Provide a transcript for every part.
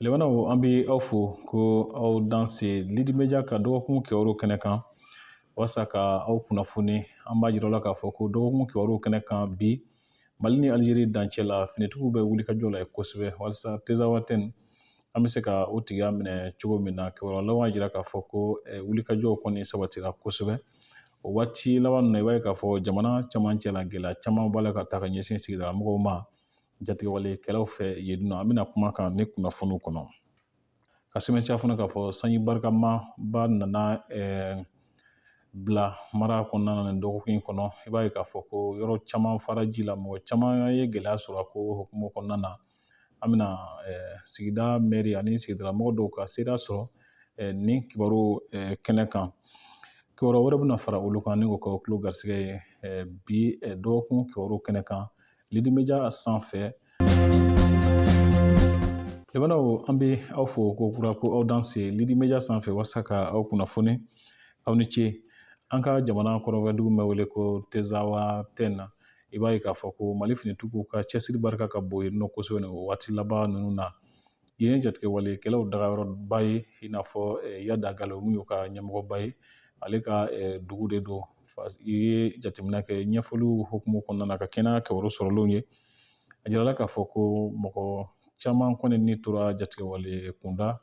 Lemana an bɛ aw fo ko aw danse Lidi Media ka dɔgɔkun kibaru kɛnɛ kan walasa ka aw kunnafoni. An b'a jira aw la k'a fɔ ko dɔgɔkun kibaru kɛnɛ kan bi Mali ni Aligérie dancɛ la finitigiw bɛ wulikajɔ la kosɛbɛ walasa Tezawatène an bɛ se ka o tigiya minɛ cogo min na. Kibaru laban y'a jira k'a fɔ ko wulikajɔ kɔni sabatira kosɛbɛ. O waati laban ninnu na i b'a ye k'a fɔ jamana camancɛ la gɛlɛya caman b'a la ka taa ka ɲɛsin sigidalamɔgɔw ma jatigɛwalekɛlaw fɛ yen nɔ. An bɛna kuma kan ni kunnafoniw kɔnɔ. Ka sɛbɛntiya fana k'a fɔ sanji barikama ba nana bila mara kɔnɔna na nin dɔgɔkun in kɔnɔ. I b'a ye k'a fɔ ko yɔrɔ caman fara ji la, mɔgɔ caman ye gɛlɛya sɔrɔ a ko hukumu kɔnɔna na. An bɛna sigida mɛri ani sigidalamɔgɔ dɔw ka seereya sɔrɔ nin kibaru kɛnɛ kan. Kibaru wɛrɛ bɛna fara olu kan ni o ka tulo garisɛgɛ ye bi dɔgɔkun kibaru kɛnɛ kan Lidi Media sanfɛ. Lemanaw an bɛ aw fo ko kura ko aw danse Lidi Media sanfɛ walasa ka aw kunnafoni. Aw ni ce. An ka jamana kɔrɔnfɛdugu bɛ wele ko Tezawatène. I b'a ye k'a fɔ ko Mali finitigiw ka cɛsiri barika ka bon yen nɔ kosɛbɛ nin waati laban ninnu na. Yen ye jatigɛwalekɛlaw dagayɔrɔba ye i n'a fɔ Yada Galo min y'u ka ɲɛmɔgɔba ye. Ale ka dugu de don. I ye jateminɛ kɛ ɲɛfɔliw hukumu kɔnɔna na ka kɛnɛya kibaru sɔrɔlenw ye. A jirala k'a fɔ ko mɔgɔ caman kɔni ni tora jatigɛwale kunda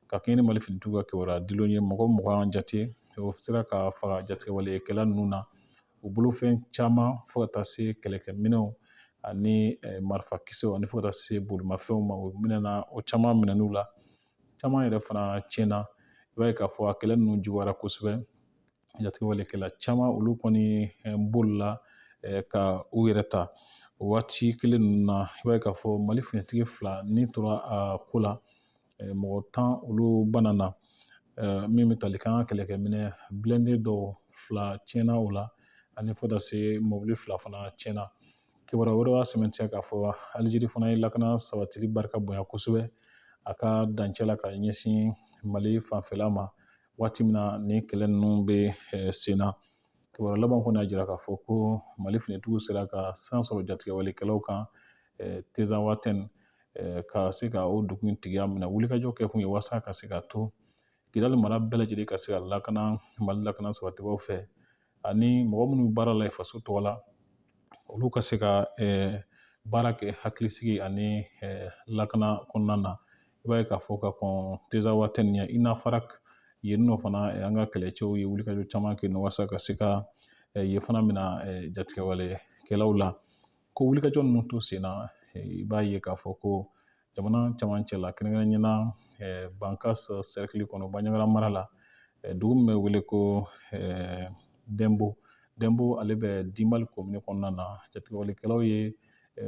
ka kɛɲɛ ni Mali finitigiw ka kibaruya dilenw ye. Mɔgɔ 20 jate o sera ka faga jatigɛwalekɛla ninnu na. U bolofɛn caman fo ka taa se kɛlɛkɛminɛnw ani marifakisɛw ani fo ka taa se bolimafɛnw ma. O minɛna o caman minɛn'u la. Caman yɛrɛ fana tiɲɛna. I b'a ye k'a fɔ a kɛlɛ ninnu juguyara kosɛbɛ. Jatigɛwalekɛla caman olu kɔni bolila ka u yɛrɛ ta. O waati kelen ninnu na i b'a ye k'a fɔ Mali finitigi 2 ni tora a ko la. Mɔgɔ 10 olu banana min bɛ tali k'an ka kɛlɛkɛminɛ blindé dɔw 2 tiɲɛna o la ani fo ka taa se mobili 2 fana tiɲɛna. Kibaru wɛrɛ b'a sɛmɛntiya k'a fɔ Aligérie fana ye lakana sabatili barika bonya kosɛbɛ a ka dancɛ la ka ɲɛsin Mali fanfɛla ma waati min na ni kɛlɛ ninnu bɛ sen na. Kibaru laban kɔni y'a jira k'a fɔ ko Mali finitigiw sera ka san sɔrɔ jatigɛwalekɛlaw kan Tezawatène ka se ka o dugu in tigiya minɛ. Wulikajɔ kɛ kun ye walasa ka se ka to Kidali mara bɛɛ lajɛlen ka se ka lakana Mali lakana sabatibaaw fɛ ani mɔgɔ minnu baara la faso tɔgɔ la olu ka se ka baara kɛ hakilisigi ani lakana kɔnɔna na. I b'a ye k'a fɔ ka kɔn Tezawatène ɲɛ Ina Farak yen nɔ fana an ka kɛlɛcɛw ye wulikajɔ caman kɛ walasa ka se ka yen fana mina jatigɛwalekɛlaw la. Ko wulikajɔ ninnu to sen na i b'a ye k'a fɔ ko jamana camancɛ la kɛrɛnkɛrɛnnenya Bankas cercle kɔnɔ Banɲagara mara la dugu min bɛ wele ko Dembo ale bɛ Dimbali commune kɔnɔna na. Jatigɛwalekɛlaw ye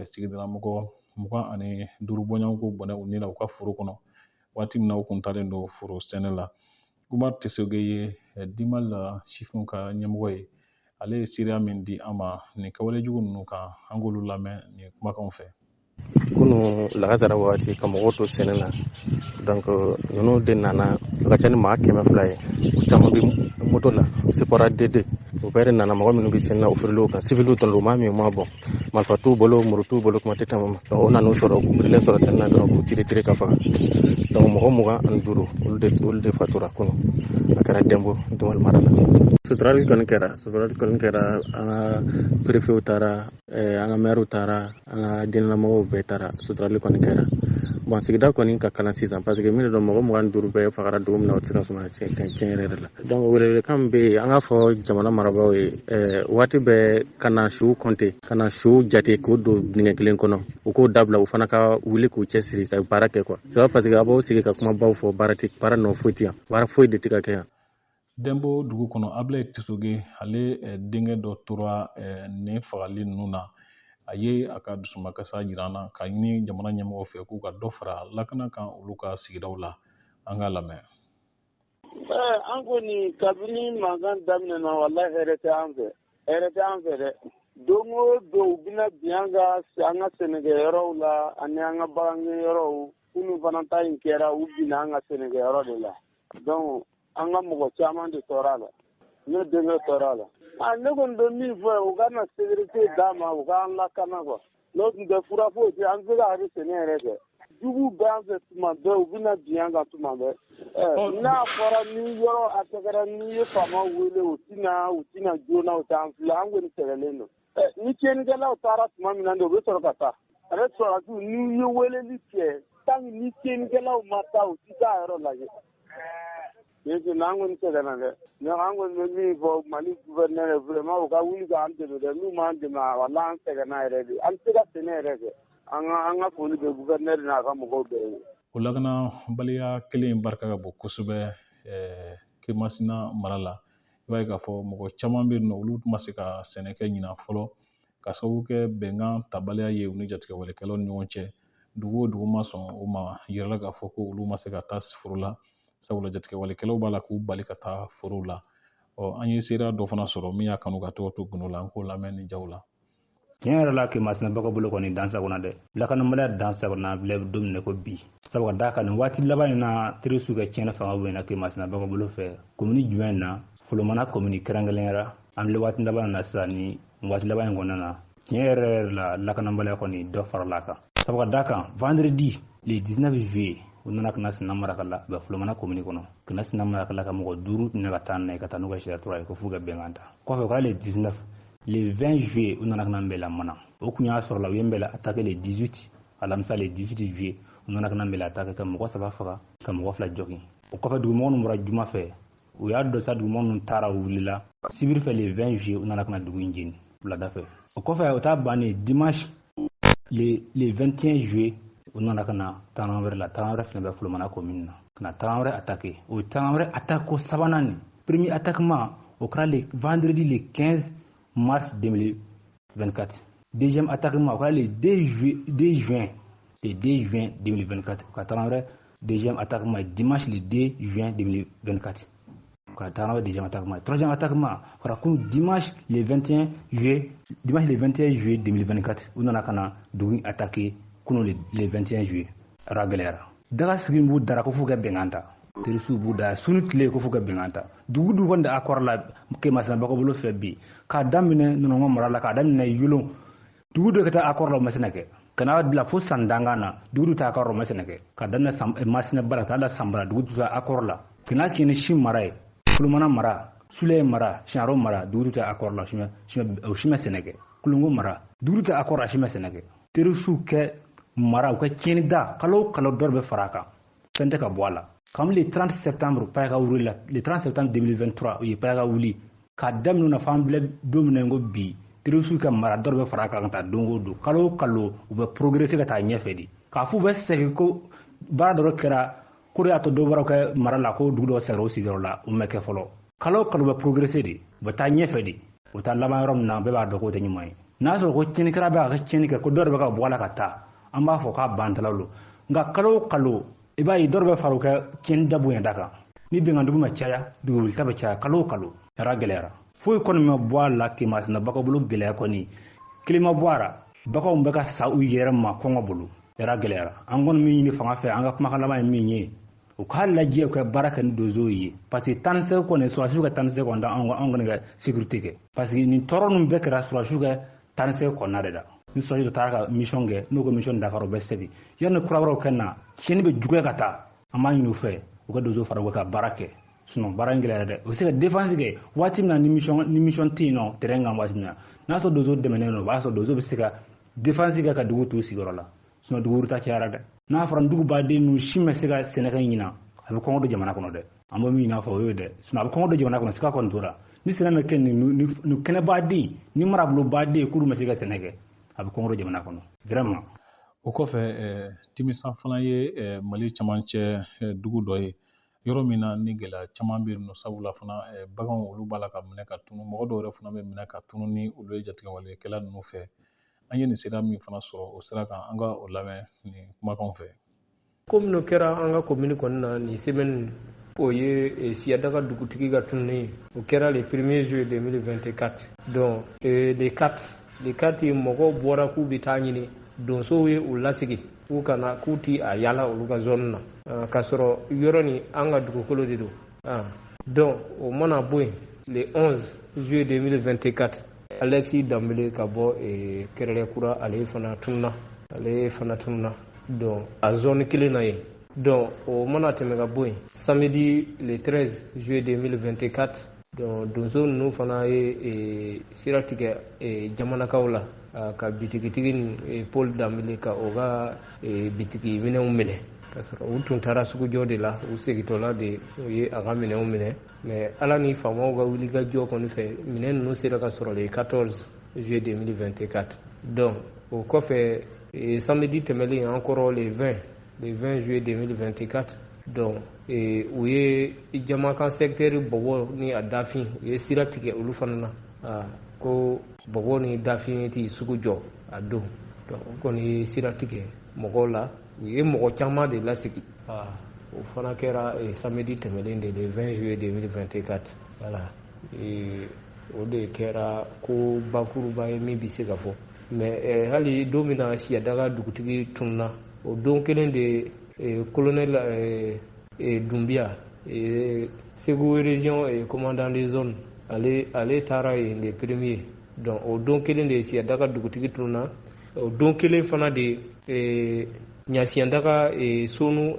sigidalamɔgɔ 25 bɔɲɔgɔnko bɔnɛ u ni la u ka foro kɔnɔ waati min na u kun talen don foro sɛnɛ la. Umar Tesoge ye Dimbali la sifinw ka ɲɛmɔgɔ ye. Ale ye seereya min di an ma nin kɛwalejugu ninnu kan an k'olu lamɛn nin kumakanw fɛ. Kunu lagasara waati ka mɔgɔw to sɛnɛ la donc ninnu de nana a ka ca ni maa 200 ye. U caman bɛ moto la Sipora DD u bɛɛ de nana mɔgɔ minnu bɛ sɛnɛ na u feerelaw kan civil dɔrɔn u m'a min u m'a bɔ marifa t'u bolo muru t'u bolo kuma tɛ tɛmɛ ma. Donc o nan'u sɔrɔ u birilen sɔrɔ sɛnɛ na dɔrɔn k'u tire ka faga. Donc mɔgɔ 25 olu de fatura kunu a kɛra Dembo Dimbali mara la. Suturali kɔni kɛra an ka préfet taara an ka maire taara an ka diinɛlamɔgɔw bɛɛ taara suturali kɔni kɛra. Bon sigida kɔni ka kalan sisan parce que minnu don mɔgɔ 25 bɛɛ fagara dugu min na o tɛ se ka suma tiɲɛ yɛrɛ de la. Donc welewelekan bɛ yen an k'a fɔ jamana marabaaw ye waati bɛɛ ka na suw compter ka na suw jate k'o don dingɛ kelen kɔnɔ u k'o dabila u fana ka wuli k'u cɛsiri ka baara kɛ quoi. C'est pas parce que a b'aw sigi ka kumabaw fɔ baara nɔ foyi tɛ yan baara foyi de tɛ ka kɛ yan. Dembo dugu kɔnɔ Ablaye Tesoge ale denkɛ dɔ tora nin fagali ninnu na. A ye a ka dusumakasa jira an na ka ɲini jamana ɲɛmɔgɔw fɛ k'u ka dɔ fara lakana kan olu ka sigidaw la. An k'a lamɛn. An kɔni kabini mankan daminɛna walahi hɛrɛ tɛ an fɛ. Hɛrɛ tɛ an fɛ dɛ. Don o don u bɛna bin an ka sɛnɛkɛyɔrɔw la ani an ka bagangɛnyɔrɔw. Kunun fana ta in kɛra u binna an ka sɛnɛkɛyɔrɔ de la. Donc an ka mɔgɔ caman de tɔɔrɔ a la. Ne denkɛ tɔɔrɔ a la. Ne kɔni bɛ min fɔ u ka na sécurité d'a ma u k'an lakana quoi. N'o tun tɛ fura foyi tɛ an tɛ se ka hali sɛnɛ yɛrɛ kɛ. jugu bɛ an fɛ tuma bɛɛ u bɛna bin an kan tuma bɛɛ n'a fɔra ni yɔrɔ a tɛgɛra n'i ye faama wele u tɛna joona u t'an filɛ an kɔni sɛgɛnnen don ni tiɲɛnikɛlaw taara tuma min na de u bɛ sɔrɔ ka taa ale sɔrɔdasiw n'u ye weleli kɛ tant que ni tiɲɛnikɛlaw ma taa u tɛ taa yɔrɔ lajɛ an kɔni sɛgɛnna dɛ an kɔni bɛ min fɔ Mali gouverneur vraiment u ka wuli k'an dɛmɛ dɛ n'u m'an dɛmɛ walahi an sɛgɛnna yɛrɛ de an tɛ se ka sɛnɛ yɛrɛ kɛ an ka foli bɛ gouverneur n'a ka mɔgɔw bɛɛ ye. O lakanabaliya kelen barika ka bon kosɛbɛ Kemasina mara la i b'a ye k'a fɔ mɔgɔ caman bɛ yen nɔ olu ma se ka sɛnɛkɛ ɲina fɔlɔ ka sababu kɛ bɛnkan tabaliya ye u ni jatigɛwalekɛlaw ni ɲɔgɔn cɛ dugu o dugu ma sɔn o ma yirala k'a fɔ ko olu ma se ka taa foro la sabula jatigɛwalekɛlaw b'a la k'u bali ka taa forow la an ye seereya dɔ fana sɔrɔ min y'a kanu ka tɔgɔ to gundo la an k'o lamɛn nin jaw la. Tiɲɛ yɛrɛ la Kemasina bɛɛ ka bolo kɔni dansagona dɛ lakanabaliya dansagona filɛ don min ko bi sabu ka d'a kan nin waati laban in na terroriste ka tiɲɛni fanga bonyana Kemasina bɛɛ ka bolo fɛ commune jumɛn na Folomana commune kɛrɛnkɛrɛnyara an bɛ waati laban na sisan ni waati laban in kɔnɔna na tiɲɛ yɛrɛ la lakanabaliya kɔni dɔ farala a kan sabu ka d'a kan vendredi le 19 juillet u nana kana Sina Marakala bɛ Folomana commune kɔnɔ kana Sina Marakala ka mɔgɔ 5 tun ka taa n'a ye ka taa n'u ka sariya ye ko f'u ka bɛnkan ta kɔfɛ o kɛra le 19 le 20 juillet u nana kana Mbela mana o kun y'a sɔrɔ la u ye Mbela attaqué le 18 alamisa le 18 juillet u nana kana Mbela attaqué ka mɔgɔ 3 faga ka mɔgɔ 2 jogin o kɔfɛ dugumɔgɔ ninnu bɔra juma fɛ u y'a dɔn sa dugumɔgɔ ninnu taara u wulila sibiri fɛ le 20 juillet u nana kana dugu in jeni wulada fɛ o kɔfɛ o t'a bannen dimanche le 21 juillet u nana kana taama wɛrɛ la taama wɛrɛ fɛnɛ bɛ Folomana commune na kana taama wɛrɛ attaqué o taama wɛrɛ attaque ko sabanan nin premier attaquement o kɛra le vendredi le 15 mars 2024. Deuxième attaquement, le 2 juin 2024. Deuxième attaquement, dimanche le 2 juin 2024. Deuxième attaquement. Troisième attaquement, dimanche le 21 juillet 2024. On a attaqué le 21 juillet. Ragalera. Daga Sigimbu Darakofuga Benganta. Terisu Buda Sunutile Kofuga Benganta. Dugu wanda accord la Kemasina bakobolo febi. Ka damine nongo marala ka damine yulo. Dugu kata accord la masinake. Kana bila fo sandangana. Dugu ta accord la masinake. Ka damine masina bala ta da sambara dugu ta accord la. Kina kini shim marai. Kulumana mara. Sule mara. Sharo mara. Dugu ta accord la shima senake. Kulungu mara. Dugu ta accord la shima senake. Terisu ke mara ko kini da kalo dorbe faraka. Fente ka boala. Comme le 30 septembre, le 30 septembre 2023, il y a eu Kadam nous famille domingo bi, Tirusu Kamara dorbe faraka kanta dongo do, kalo ou va progresser kata nyefedi. Kafu va seko baradoro kera kuria to dobara ka marala ko dudo sero sigorola umeke folo. Kalo va progresser di, va ta nyefedi, o ta lama rom na beba do ko tenyi moy. Naso ko chini kara ba ka chini ka ko dorbe ka boala kata, amba fo ka bantalalo. Nga kalo iba yi dorbe faruka ken dabu ya daga ni bi ngandu ma caya dugu tabe caya kalo ra gelera fo ko ma boala ke Masina bako bulu gelera ko ni klima boara bako mbaka sa u yere ma ko ngobulu ra gelera angon mi ni fanga fe anga kuma kala ma mi ni o kala je ko baraka ni dozo yi parce que tanse ko ne so asuga tanse ko nda angon ga sécurité ke parce que ni toronum bekra so asuga tanse ko na reda ni so yo taka mission ge no ko mission Dakar bestedi yenn kurawro kenna cheni be juge kata amani no fe o ga dozo fara ka barake sinon barangela de o se ka défense ge wati na ni mission tino terenga wati na so dozo de meneno ba so dozo be se ka défense ge ka dugu to sigorola sinon dugu ta ciara de na faran dugu ba de nu shime se ka seneka nyina abe ko do jamana kono de ambo mi na fa o de sinon abe ko do jamana kono se ka kon tora ni senana ken ni kene ba di ni marablo ba di kuru me se ka seneke abe ko do jamana kono vraiment o kɔfɛ timisa fana ye Mali camancɛ dugu dɔ ye yɔrɔ min na ni gɛlɛya caman bɛ yen nɔ sabula fana baganw olu b'a la ka minɛ ka tunu mɔgɔ dɔw yɛrɛ fana bɛ minɛ ka tunu ni olu ye jatigɛwalekɛla ninnu fɛ an ye nin sira min fana sɔrɔ o sira kan an ka o lamɛn nin kumakanw fɛ. Comme n'o kɛra an ka commune kɔnɔ na nin semaine o ye Siyadaga dugutigi ka tununi o kɛra le 1er juillet 2024 donc les 4 ye mɔgɔw bɔra k'u bɛ taa ɲini donsow ye u lasigi k'u kana k'u ti a yala olu ka zone na k'a sɔrɔ yɔrɔ ni an ka dugukolo de don donc o mana bɔ yen le 11 juillet 2024 Alexis Dambele ka bɔ Kɛrɛlɛkura ale fana tununa donc à zone kelen na ye donc o mana tɛmɛ ka bɔ yen samedi le 13 juillet 2024 donc donso ninnu fana ye sira tigɛ jamanakaw la ka bitigitigi ni Paul Dambele ka o ka bitigi minɛnw minɛ ka sɔrɔ u tun taara sugujɔ de la u segintɔla de u ye a ka minɛnw minɛ mais ala ni faamaw ka wulikajɔ kɔni fɛ minɛn ninnu sera ka sɔrɔ le 14 juillet 2024 donc o kɔfɛ samedi tɛmɛlen encore le 20 juillet 2024 donc u ye jamakan secteur bɔbɔ ni a dafin u ye sira tigɛ olu fana na ko bɔbɔ ni dafin ti sugu jɔ a don donc u kɔni ye sira tigɛ mɔgɔw la u ye mɔgɔ caman de lasigi o fana kɛra samedi tɛmɛlen de le 20 juillet 2024 voilà o de kɛra ko bakuruba ye min bɛ se ka fɔ mais hali don min na Siyadaga dugutigi tununa o don kelen de colonel Doumbia Segu région commandant des zones ale taara yen le premier donc o don kelen de Siyadaga dugutigi tununa o don kelen fana de Ɲasiyandaga Sonu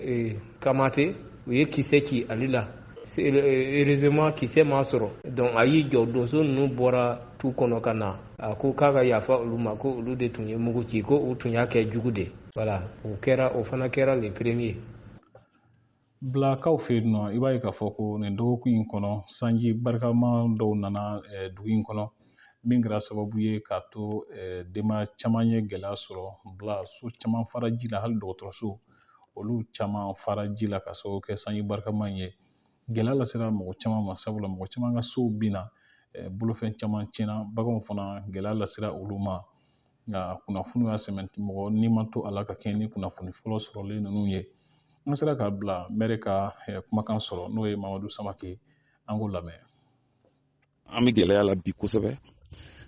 Kamate u ye kisɛ ci ale la heureusement kisɛ m'a sɔrɔ donc a y'i jɔ donso ninnu bɔra tu kɔnɔ ka na a ko k'a ka yafa olu ma ko olu de tun ye mugu ci ko u tun y'a kɛ jugu de voilà o fana kɛra le premier bilakaw fɛ yen nɔ i b'a ye k'a fɔ ko nin dɔgɔkun in kɔnɔ sanji barikama dɔw nana dugu in kɔnɔ min kɛra sababu ye k'a to denbaya caman ye gɛlɛya sɔrɔ bila so caman fara ji la hali dɔgɔtɔrɔso olu caman fara ji la ka sababu kɛ sanji barikama in ye gɛlɛya lasera mɔgɔ caman ma sabula mɔgɔ caman ka sow binna bolofɛn caman tiɲɛna baganw fana gɛlɛya lasera olu ma nka kunnafoni y'a sɛmɛnti mɔgɔ n'i ma to a la ka kɛɲɛ ni kunnafoni fɔlɔ sɔrɔlen ninnu ye an sera k'a bila mɛri ka kumakan sɔrɔ n'o ye Mamadu Samake an k'o lamɛn. An bɛ gɛlɛya la bi kosɛbɛ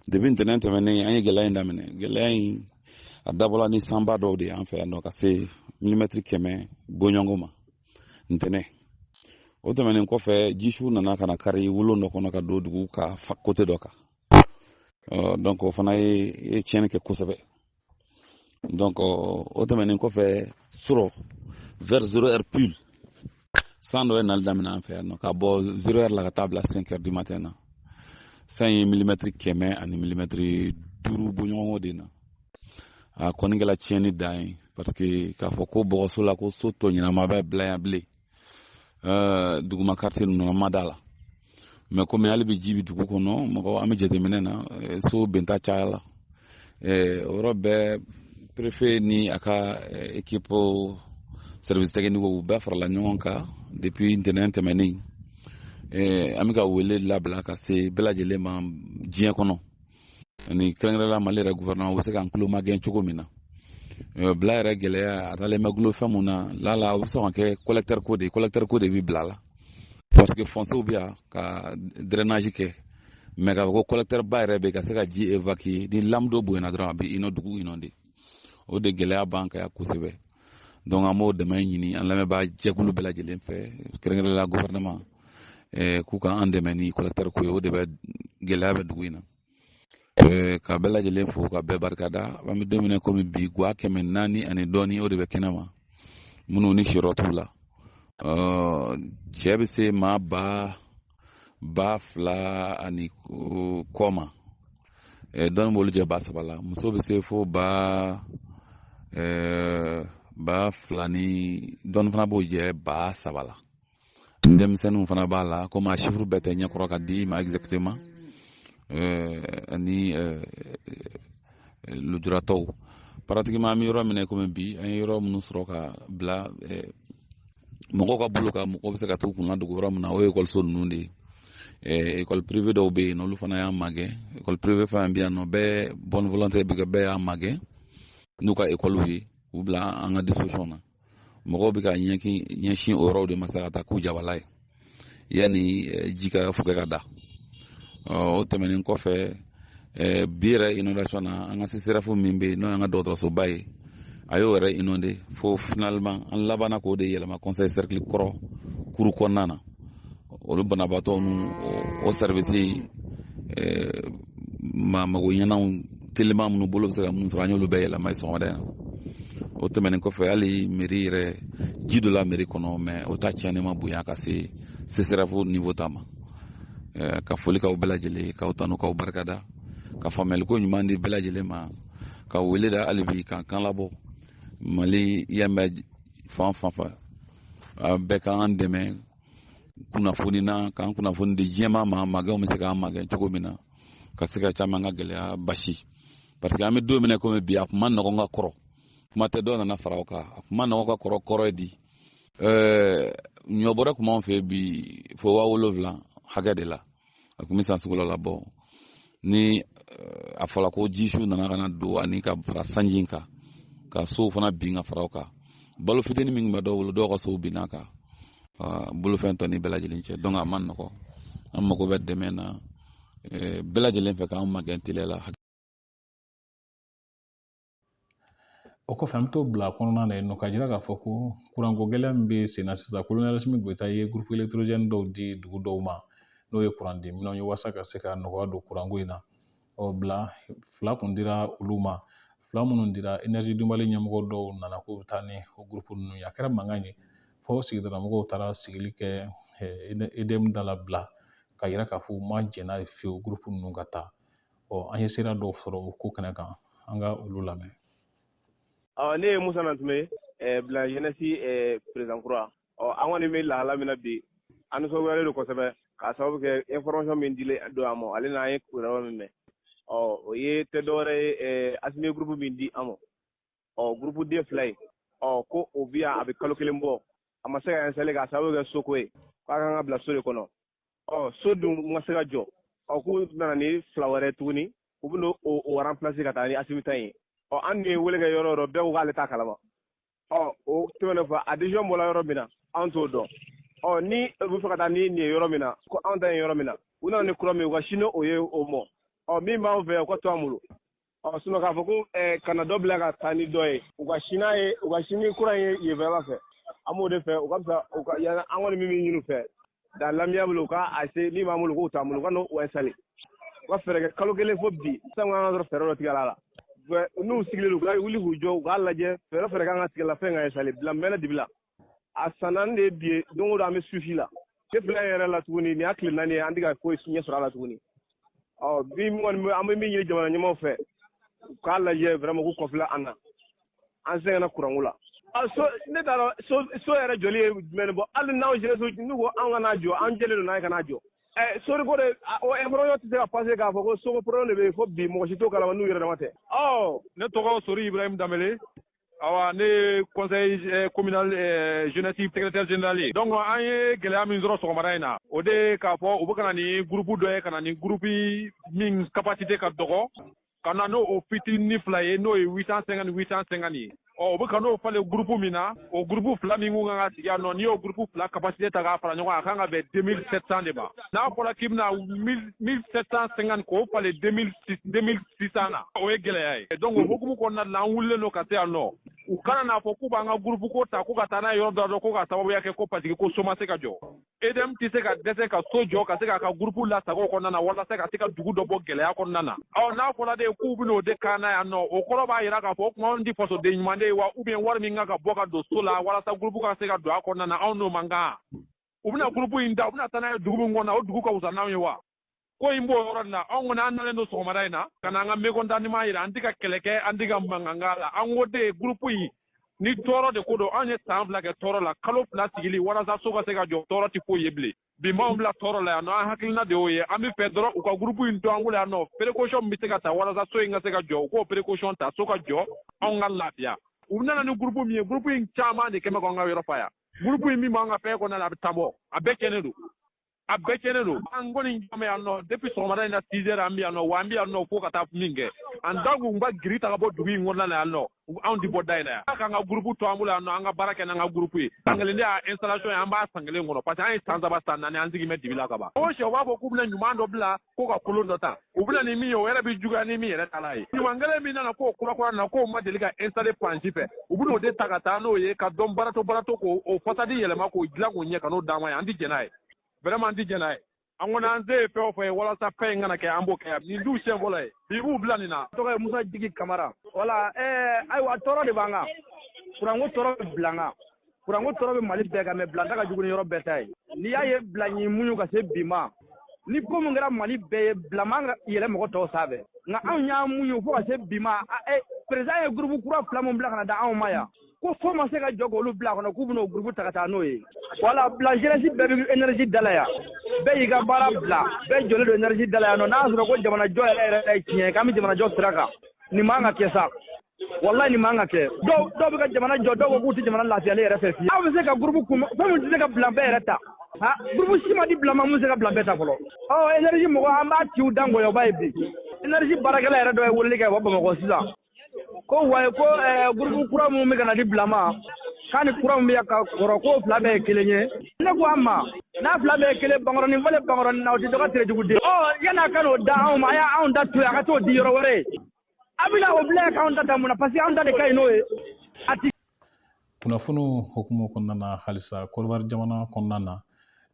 depuis ntɛnɛn tɛmɛnen an ye gɛlɛya in daminɛ gɛlɛya in a dabɔla ni sanba dɔw de an fɛ yan nɔ ka se milimɛtiri 100 bɔɲɔngo ma ntɛnɛn o tɛmɛnen kɔfɛ jisiw nana ka na kari wolo dɔ kɔnɔ ka don dugu ka kote dɔ kan donc o fana ye tiɲɛni kɛ kosɛbɛ donc o tɛmɛnen kɔfɛ sɔrɔ vers 0 heure pile san dɔ ye nali daminɛ an fɛ yan nɔ ka bɔ 0 heure la ka taa bila 5 heures du matin na san ye milimɛtiri 100 ani milimɛtiri 5 bɔɲɔgɔnko de na a kɔni kɛla tiɲɛni dan ye parce que k'a fɔ ko bɔgɔso la ko so tɔ ɲɛnama bɛ bila yan bilen duguma quartier ninnu ma da la mais komi hali bi ji bi dugu kɔnɔ mɔgɔ an bɛ jateminɛ na so benta caya la o yɔrɔ bɛɛ préfet ni a ka équipe service technique u bɛɛ farala ɲɔgɔn kan depuis ntɛnɛn tɛmɛnen an bɛ ka wele labila ka se bɛɛ lajɛlen ma diɲɛ kɔnɔ ani kɛrɛnkɛrɛnnenya la Mali yɛrɛ gouvernement bɛ se k'an tulo magɛn cogo min na bila yɛrɛ gɛlɛya a taalen bɛ gulo fɛn mun na lala u bɛ sɔn ka kɛ collecteur ko de bɛ bila la parce que foncier bɛ yan ka drainage kɛ mais k'a fɔ ko collecteur ba yɛrɛ bɛ ka se ka ji évacuer ni lame dɔ bonyana dɔrɔn a bɛ inonder dugu inonder o de gɛlɛya b'an kan yan kosɛbɛ donc an b'o dɛmɛ ɲini an lamɛnbaa jɛkulu bɛɛ lajɛlen fɛ kɛrɛnkɛrɛnnenya la gouvernement k'u ka an dɛmɛ ni collecteur ko ye o de bɛ gɛlɛya bɛ dugu in na ka bɛɛ lajɛlen fo ka bɛɛ barikada an bɛ don min na komi bi guwa 400 ani dɔɔni o de bɛ kɛnɛ ma minnu ni sirɔ t'u la cɛ bɛ se maa ba 2,000 ani kɔ ma dɔɔni b'olu jɛ 3,000 la muso bɛ se fo 2,000 ni dɔɔni fana b'o jɛ 3,000 la denmisɛnninw fana b'a la komi a chiffre bɛɛ tɛ ɲɛkɔrɔ ka di ma exactement ani lujuratɔw pratiquement an bɛ yɔrɔ minɛ komi bi an ye yɔrɔ minnu sɔrɔ ka bila mɔgɔw ka bolo kan mɔgɔw bɛ se ka t'u kun ladogo yɔrɔ min na o ye école ninnu de ye école privée dɔw bɛ yen olu fana y'an magɛn école privée fana bɛ yan nɔ bɛɛ bonne volonté bɛ kɛ bɛɛ y'an magɛn n'u ka école ye u bila an ka disposition na mɔgɔw bɛ ka ɲɛsin o yɔrɔw de ma sa ka taa k'u jabala ye yanni ji ka fukɛ ka da o tɛmɛnen kɔfɛ bi yɛrɛ inondation na an ka CCRF min bɛ yen n'o y'an ka dɔgɔtɔrɔsoba ye a y'o yɛrɛ inondé fo finalement an labanna k'o de yɛlɛma conseil cercle kɔrɔ kuru kɔnɔna na olu banabaatɔ nu o service mago ɲɛnaw telima minnu bolo bɛ se ka mun sɔrɔ an y'olu bɛɛ yɛlɛma sɔgɔmada yan o tɛmɛnen kɔfɛ hali mairie yɛrɛ ji dɔ la mairie kɔnɔ mais o ta tiɲɛni ma bonya ka se CCRF niveau ta ma ka foli k'aw bɛɛ lajɛlen k'aw tanu k'aw barikada ka faamuyaliko ɲuman di bɛɛ lajɛlen ma ka wele da hali bi kan labɔ Mali yɛmɛ fan fɛ bɛɛ k'an dɛmɛ kunnafoni na k'an kunnafoni di diɲɛma ma magɛnw bɛ se k'an magɛn cogo min na ka se ka caman ka gɛlɛya basi parce que an bɛ don min na komi bi a kuma nɔgɔn ka kɔrɔ kuma tɛ dɔw nana fara o kan a kuma nɔgɔn ka kɔrɔ ye di ɲɔbɔrɛ kuma an fɛ bi fo 7,000 hakɛ de la a kun bɛ san sugu la labɔ ni a fɔra ko jisiw nana ka na don ani ka fara sanji kan ka sow fana bin ka fara o kan balo fitinin min bɛ dɔw bolo dɔw ka sow binna kan bolofɛn tɔ ni bɛɛ lajɛlen cɛ donc a man nɔgɔ an mago bɛ dɛmɛ na bɛɛ lajɛlen fɛ k'an magɛn teliya la. O kɔfɛ an bɛ t'o bila kɔnɔna na yen nɔ ka jira k'a fɔ ko kuranko gɛlɛya min bɛ sen na sisan colonel Asimi Goyita ye groupe électrogène dɔw di dugu dɔw ma n'o ye kuran di minɛnw ye walasa ka se ka nɔgɔya don kuranko in na bila 2 kun dira olu ma 2 minnu dira énergie dunbali ɲɛmɔgɔ dɔw nana k'u bɛ taa ni o groupe ninnu ye a kɛra mankan ye fɔ sigidala taara sigili kɛ EDM da la bila ka jira k'a fɔ u ma jɛn n'a ye fiyewu groupe ninnu ka taa an ye sera dɔw sɔrɔ o ko kɛnɛ kan an ka olu lamɛn. Ne ye Musa Nantume bila jeunesse président kura an kɔni bɛ lahala min na bi an nisɔngoyalen don kosɛbɛ k'a sababu kɛ information min dilen don an ma ale n'an ye kibaruya min mɛn o ye tɛ dɔwɛrɛ ye Asimi groupe min di an ma groupe den 2 ye ko o bi yan a bɛ kalo 1 bɔ a ma se ka installer k'a sababu kɛ soko ye k'a kan ka bila so de kɔnɔ so dun ma se ka jɔ k'u nana ni 2 wɛrɛ tuguni u bɛ o remplacer ka taa ni Asimi ta ye an ye wele kɛ yɔrɔ o yɔrɔ bɛɛ ko k'ale t'a kalama o tɛmɛnen fɔ a décision bɔra yɔrɔ min na an t'o dɔn ni u bɛ fɛ ka taa ni nin ye yɔrɔ min na ko an ta ye yɔrɔ min na u nana ni kura min u ka sini o ye o mɔ min b'an fɛ yan u ka to an bolo sinon k'a fɔ ko kana dɔ bila ka taa ni dɔ ye u ka sini kura in ye yɛlɛma fɛ an b'o de fɛ u ka fisa an kɔni min ɲini u fɛ dans l'amiable bolo u ka essayer min b'an bolo k'o t'an bolo u ka n'o installer u ka fɛɛrɛ kɛ kalo 1 fo bi sisan an ka sɔrɔ fɛɛrɛ dɔ tigɛ a la n'u sigilen don u ka wuli k'u jɔ u k'a lajɛ fɛɛrɛ kan ka tigɛ la fɛn ka installer bila mɛnɛ dibi la a san 4 de ye bi ye don o don an bɛ suivi la ne filɛ yɛrɛ la tuguni nin y'a tile 4 ye an tɛ ka ko ɲɛ sɔrɔ a la tuguni bi kɔni an bɛ min ɲini jamana ɲɛmaaw fɛ u k'a lajɛ vraiment k'u kɔfilɛ an na an sɛgɛnna kuranko la ne t'a dɔn so yɛrɛ jɔli ye jumɛn bɔ hali n'aw jeunesse n'u ko an kana jɔ an jɛlen don n'a ye kana jɔ soriko de o information tɛ se ka passer k'a fɔ ko soko problème de bɛ yen fo bi mɔgɔ si t'o kalama n'u yɛrɛ dama tɛ ne tɔgɔ Sori Ibrahim Danbele awa ne ye conseil communal jeunesse secrétaire général ye donc an ye gɛlɛya min sɔrɔ sɔgɔmada in na o de k'a fɔ u bɛ ka na ni groupe dɔ ye ka na ni groupe min capacité ka dɔgɔ ka na n'o fitinin 2 ye n'o ye 850 ye u bɛ ka n'o falen groupe min na o groupe 2 min kun kan ka sigi yan nɔ n'i y'o groupe 2 capacité ta k'a fara ɲɔgɔn kan a kan ka bɛn 2700 de ma n'a fɔra k'i bɛna 1750 k'o falen 2600 na o ye gɛlɛya ye donc o hukumu kɔnɔna la an wulilen don ka se yan nɔ u kana n'a fɔ k'u b'an ka groupe ko ta ko ka taa n'a ye yɔrɔ dɔ la ko ka sababuya kɛ ko parce que ko so ma se ka jɔ EDM tɛ se ka dɛsɛ ka so jɔ ka se k'a ka groupe lasago kɔnɔna na walasa ka se ka dugu dɔ bɔ gɛlɛya kɔnɔna na n'a fɔra de k'u bɛna o de kan na yan nɔ o kɔrɔ b'a jira k'a fɔ o kuma anw tɛ fasoden ɲuman de ye wa ou bien wari min kan ka bɔ ka don so la walasa groupe ka se ka don a kɔnɔna na anw n'o man kan u bɛna groupe in da u bɛna taa n'a ye dugu min kɔnɔ o dugu ka wusa n'anw ye wa ko in b'o yɔrɔ in na anw kɔni an nalen don sɔgɔmada in na ka na an ka mécontentement jira an tɛ ka kɛlɛ kɛ an tɛ ka mankan k'a la an ko de groupe in ni tɔɔrɔ de ko don anw ye san 2 kɛ tɔɔrɔ la kalo 2 sigili walasa so ka se ka jɔ tɔɔrɔ tɛ foyi ye bilen bi m'anw bila tɔɔrɔ la yan nɔ an hakilina de y'o ye an bɛ fɛ dɔrɔn u ka groupe in to an bolo yan nɔ précaution min bɛ se ka ta walasa so in ka se ka jɔ u k'o précaution ta so ka jɔ anw ka lafiya u nana ni groupe min ye groupe in caman de kɛmɛ k'an ka yɔrɔ fa yan groupe in min b'an ka fɛn kɔnɔna la a bɛ taa bɔ a bɛɛ kɛnɛ don an kɔni jɔn yan nɔ depuis sɔgɔmada in na 6 heures an bɛ yan nɔ wa an bɛ yan nɔ fo ka taa min kɛ an da kun ba giri ta ka bɔ dugu in kɔnɔna la yan nɔ anw tɛ bɔ da in na yan k'an ka groupe to an bolo yan nɔ an ka baara kɛ n'an ka groupe ye san kelen de y'a installation ye an b'a san kelen kɔnɔ parce que an ye san 3 san 4 an sigi mɛ dibi la ka ban o sɛ u b'a fɔ k'u bɛna ɲuman dɔ bila ko ka kolon dɔ ta u bɛna ni min ye o yɛrɛ bɛ juguya ni min yɛrɛ ta la ye ɲuman kelen min nana k'o kura na k'o ma deli ka installer pansi fɛ u bɛna o de ta ka taa n'o ye ka dɔn barato k'o fasadi yɛlɛma k'o dilan k'o ɲɛ ka n'o d'an ma ye an tɛ jɛn n'a ye vraiment an tɛ jɛn n'a ye an kɔni an se ye fɛn o fɛn ye walasa fɛn in kana kɛ an b'o kɛ nin du siɲɛ fɔlɔ ye bi b'u bila nin na. tɔgɔ ye Musa Jigi Kamara. Wala ayiwa tɔɔrɔ de b'an kan kuranko tɔɔrɔ bɛ bila an kan kuranko tɔɔrɔ bɛ Mali bɛɛ kan mɛ bilanta ka jugu ni yɔrɔ bɛɛ ta ye n'i y'a ye bila ɲi muɲu ka se bi ma ni ko min kɛra Mali bɛɛ ye bila man ka yɛlɛ mɔgɔ tɔw sanfɛ nka anw y'an muɲu fo ka se bi ma président ye groupe kura fila min bila ka na da anw ma yan ko fo ma se ka jɔ k'olu bila kɔnɔ k'u bɛn'o groupe ta ka taa n'o ye wala bila jeunesse bɛɛ bɛ énergie da la yan bɛɛ y'i ka baara bila bɛɛ jɔlen don énergie da la yan nɔ n'a sɔrɔ ko jamanajɔ yɛrɛ ye tiɲɛ k'an bɛ jamanajɔ sira kan nin man ka kɛ sa wallahi nin man ka kɛ dɔw bɛ ka jamana jɔ dɔw ko k'u tɛ jamana lafiyalen yɛrɛ fɛ fiyewu aw bɛ se ka groupe kun fɛn min tɛ se ka bila bɛɛ yɛrɛ ta groupe si ma di bila ma mun se ka bila bɛɛ ta fɔlɔ énergie mɔgɔ an b'a ciw da ngɔyɔba ye bi énergie baarakɛla yɛrɛ dɔ ye weleli kɛ wa Bamakɔ sisan ko groupe kura mun bɛ ka na di bila ma k'a ni kura min bɛ ka kɔrɔ k'o fila bɛɛ ye kelen ye ne ko a ma n'a fila bɛɛ ye kelen Bankɔrɔnin fɔlen Bankɔrɔnin na o tɛ dɔ ka Tirejuguden yan'a ka n'o da anw ma a y'anw da to yen a ka t'o di yɔrɔ wɛrɛ ye a bɛna o bila k'anw ta mun na parce que anw ta de ka ɲi n'o ye kunnafoni hukumu kɔnɔna na halisa Côte jamana kɔnɔna na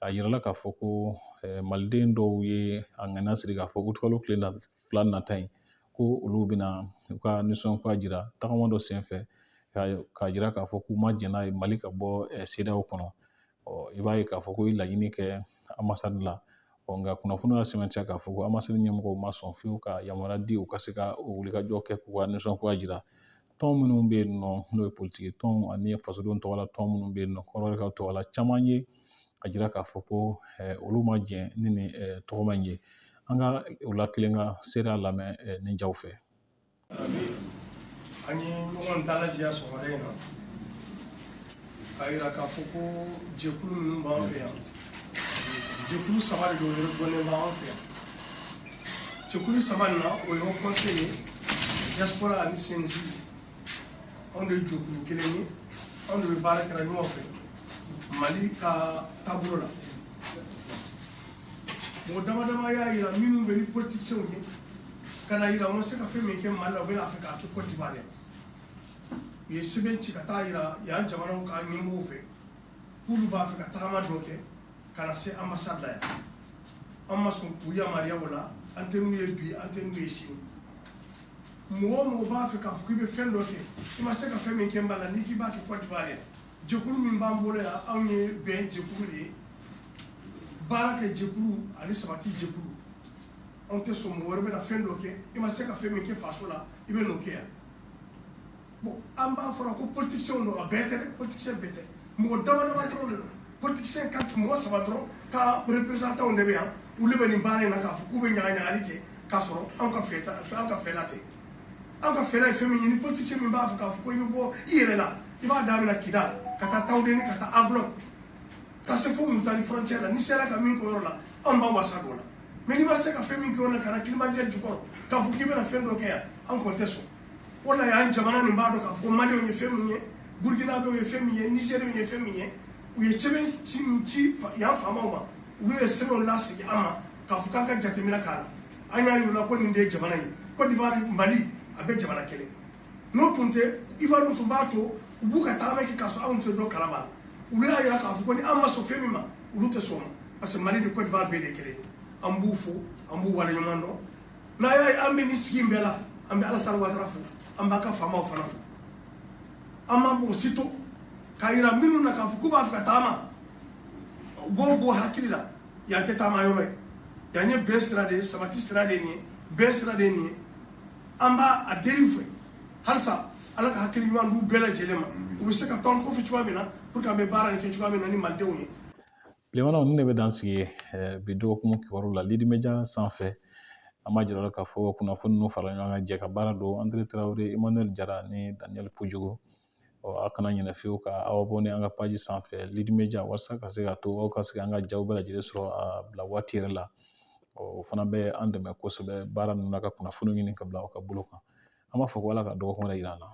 a yirala k'a fɔ ko maliden dɔw ye a ŋana siri k'a fɔ ko kalo tile fila nata in ko olu bɛna u ka nisɔngoya jira tagama dɔ senfɛ k'a jira k'a fɔ k'u ma jɛn n'a ye Mali ka bɔ CEDEAO kɔnɔ i b'a ye k'a fɔ ko i laɲini kɛ ambassade la nka kunnafoni y'a sɛmɛntiya k'a fɔ ko ambassade ɲɛmɔgɔw ma sɔn fiyewu ka yamaruya di u ka se ka wulikajɔ kɛ k'u ka nisɔngoya jira tɔn minnu bɛ yen nɔ n'o ye politiki tɔn ani fasodenw tɔgɔla tɔn minnu bɛ yen nɔ kɔrɔbarikaw tɔgɔla caman ye a jira k'a fɔ ko olu ma jɛn ni nin tɔgɔma in ye an ka o la kelen ka seereya lamɛn nin jaw fɛ an ye ɲɔgɔn dalajiya sɔgɔmada in na k'a yira k'a fɔ ko jɛkulu ninnu b'an fɛ yan jɛkulu saba de don dɔnnen b'an fɛ yan jɛkulu saba nin na o ye Haut Conseil ye diaspora ani CNJ anw de ye jɛkulu kelen ye anw de bɛ baara kɛra ɲɔgɔn fɛ Mali ka taabolo la mɔgɔ dama dama y'a yira minnu bɛ ni politiciens ye ka na yira u ma se ka fɛn min kɛ Mali la u bɛna fɛ k'a kɛ Côte d'Ivoire u ye sɛbɛn ci ka taa yira yan jamanaw ka ɲɛmɔgɔw fɛ k'olu b'a fɛ ka tagama dɔ kɛ ka na se ambassade la yan an ma sɔn k'u yamaruya o la an tɛ n'u ye bi an tɛ n'u ye sini mɔgɔ o mɔgɔ b'a fɛ k'a fɔ k'i bɛ fɛn dɔ kɛ i ma se ka fɛn min kɛ Mali la n'i k'i b'a kɛ Côte d'Ivoire yan jɛkulu min b'an bolo yan anw ye bɛn jɛkulu de ye baara kɛ jɛkulu ani sabati jɛkulu anw tɛ sɔn mɔgɔ wɛrɛ bɛna fɛn dɔ kɛ i ma se ka fɛn min kɛ faso la i bɛ n'o kɛ yan bon an b'a fɔra ko politiciens don a bɛɛ tɛ dɛ politicien bɛɛ tɛ mɔgɔ dama dama dɔrɔn de don politicien ka mɔgɔ saba dɔrɔn ka représentants de bɛ yan olu bɛ nin baara in na k'a fɔ k'u bɛ ɲagaɲagali kɛ k'a sɔrɔ anw ka fɛla tɛ anw ka fɛla ye fɛn min ye ni politicien min b'a fɔ k'a fɔ ko i bɛ bɔ i yɛrɛ la i b'a daminɛ Kidal ka taa Tawudeni ka taa Aglon ka se fo Mutani frontière la ni sera ka min kɛ o yɔrɔ la anw b'an wasa don o la mais n'i ma se ka fɛn min kɛ o la ka na Kilimajɛri jukɔrɔ k'a fɔ k'i bɛna fɛn dɔ kɛ yan an kɔni tɛ sɔn o la y'an jamana nin b'a dɔn k'a fɔ ko Maliens ye fɛn min ye Burkinabés ye fɛn min ye Nigériens ye fɛn min ye u ye sɛbɛn ci min ci yan faamaw ma olu ye sɛbɛnw lasegin an ma k'a fɔ k'an ka jateminɛ k'a la an y'a yir'u la ko nin de ye jamana ye Côte d'Ivoire Mali a bɛ jamana kelen n'o tun tɛ Ivoire tun b'a to u b'u ka tagama kɛ k'a sɔrɔ anw tɛ dɔ kalama olu y'a yira k'a fɔ ko ni an ma sɔn fɛn min ma olu tɛ sɔn o ma parce que Mali ni Côte d'Ivoire bɛɛ de ye kelen ye an b'u fo an b'u waleɲuman dɔn n'a y'a ye an bɛ nin sigi in bɛɛ la an bɛ Alassane Ouattara fo an b'a ka faamaw fana fo an ma bon si to k'a yira minnu na k'a fɔ k'u b'a fɛ ka tagama u b'o bɔ hakili la yan tɛ taama yɔrɔ ye yan ye bɛn sira de ye sabati sira de ye nin ye bɛn sira de ye nin ye an b'a a deli fɛ halisa Ala ka hakili ɲuman d'u bɛɛ lajɛlen ma u bɛ se ka tɔn kɔfɛ cogoya min na pour que an bɛ baara nin kɛ cogoya min na ni malidenw ye bilemanaw ni ne bɛ dan sigi bi dɔgɔkun kibaru la Lidi Media sanfɛ an ma jira k'a fɔ kunnafoni ninnu fara ɲɔgɔn kan jɛ ka baara don Andre Traoré Emmanuel Jara ni Daniel Pujugo a kana ɲinɛ fiyewu ka aw abonné an ka page sanfɛ Lidi Media walasa ka se ka to aw ka se an ka jaw bɛɛ lajɛlen sɔrɔ a bila waati yɛrɛ la o fana bɛ an dɛmɛ kosɛbɛ baara ninnu na ka kunnafoni ɲini ka bila aw ka bolo kan an b'a fɔ ko Ala ka dɔgɔkun wɛrɛ yira an na